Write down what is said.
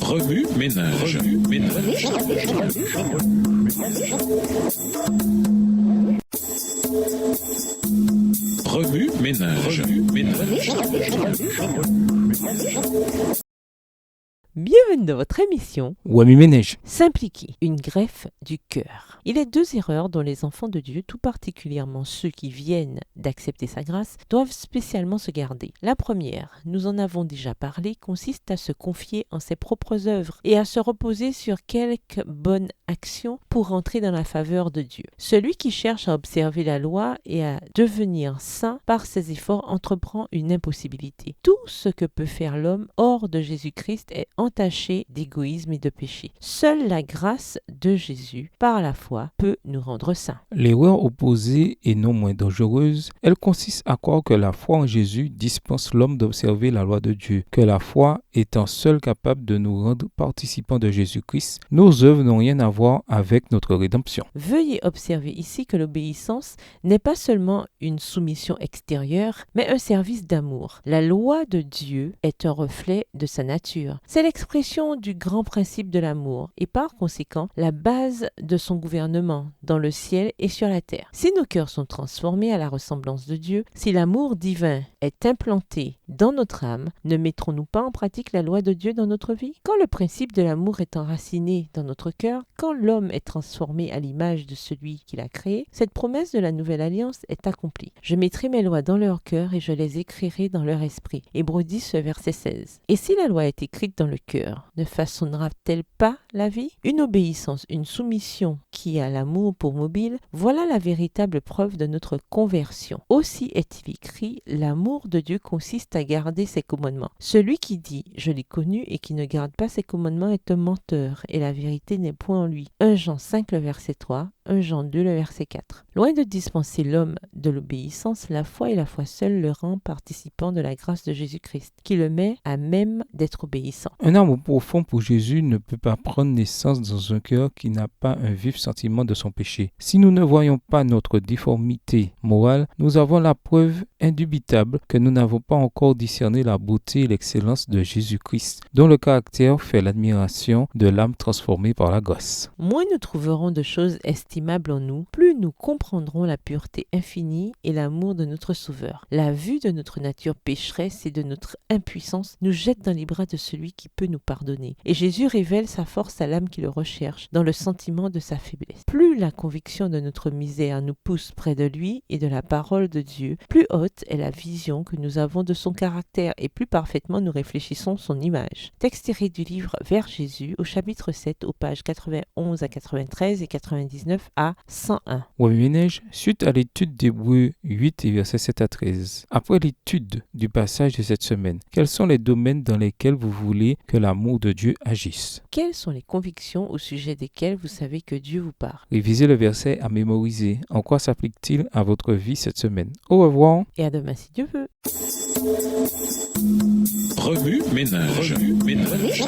Remue ménage. Remue ménage. Bienvenue dans votre émission Wami Ménage. S'impliquer, une greffe du cœur. Il y a deux erreurs dont les enfants de Dieu, tout particulièrement ceux qui viennent d'accepter sa grâce, doivent spécialement se garder. La première, nous en avons déjà parlé, consiste à se confier en ses propres œuvres et à se reposer sur quelques bonnes actions pour entrer dans la faveur de Dieu. Celui qui cherche à observer la loi et à devenir saint par ses efforts entreprend une impossibilité. Tout ce que peut faire l'homme hors de Jésus-Christ est entaché d'égoïsme et de péché. Seule la grâce de Jésus, par la foi, peut nous rendre saints. L'erreur opposée et non moins dangereuse, elle consiste à croire que la foi en Jésus dispense l'homme d'observer la loi de Dieu, que la foi étant seule capable de nous rendre participants de Jésus-Christ, nos œuvres n'ont rien à voir avec notre rédemption. Veuillez observer ici que l'obéissance n'est pas seulement une soumission extérieure, mais un service d'amour. La loi de Dieu est un reflet de sa nature. C'est l'expression du grand principe de l'amour et par conséquent la base de son gouvernement dans le ciel et sur la terre. Si nos cœurs sont transformés à la ressemblance de Dieu, si l'amour divin est implanté dans notre âme, ne mettrons-nous pas en pratique la loi de Dieu dans notre vie? Quand le principe de l'amour est enraciné dans notre cœur, quand l'homme est transformé à l'image de celui qui l'a créé, cette promesse de la nouvelle alliance est accomplie. Je mettrai mes lois dans leur cœur et je les écrirai dans leur esprit. Hébreux 10, verset 16. Et si la loi est écrite dans le cœur, ne façonnera-t-elle pas la vie? Une obéissance, une soumission qui a l'amour pour mobile, voilà la véritable preuve de notre conversion. Aussi est-il écrit, l'amour de Dieu consiste à garder ses commandements. Celui qui dit « je l'ai connu » et qui ne garde pas ses commandements est un menteur et la vérité n'est point en lui. 1 Jean 5, le verset 3, 1 Jean 2, le verset 4. Loin de dispenser l'homme de l'obéissance, la foi et la foi seule le rend participant de la grâce de Jésus-Christ, qui le met à même d'être obéissant. Un amour profond pour Jésus ne peut pas prendre naissance dans un cœur qui n'a pas un vif sentiment de son péché. Si nous ne voyons pas notre difformité morale, nous avons la preuve indubitable que nous n'avons pas encore discerné la beauté et l'excellence de Jésus-Christ, dont le caractère fait l'admiration de l'âme transformée par la grâce. Moins nous trouverons de choses estimables en nous, plus nous comprendrons la pureté infinie et l'amour de notre Sauveur. La vue de notre nature pécheresse et de notre impuissance nous jette dans les bras de celui qui peut nous pardonner. Et Jésus révèle sa force à l'âme qui le recherche, dans le sentiment de sa faiblesse. Plus la conviction de notre misère nous pousse près de lui et de la parole de Dieu, plus haute est la vision que nous avons de son caractère et plus parfaitement nous réfléchissons son image. Texte tiré du livre Vers Jésus, au chapitre 7, aux pages 91 à 93 et 99 à 101. Wami Ménage, suite à l'étude d'Hébreux 8 et versets 7 à 13. Après l'étude du passage de cette semaine, quels sont les domaines dans lesquels vous voulez que l'amour de Dieu agisse? Quelles sont les convictions au sujet desquelles vous savez que Dieu vous parle? Révisez le verset à mémoriser. En quoi s'applique-t-il à votre vie cette semaine? Au revoir. Et à demain si Dieu veut. Remue ménage. Remue ménage.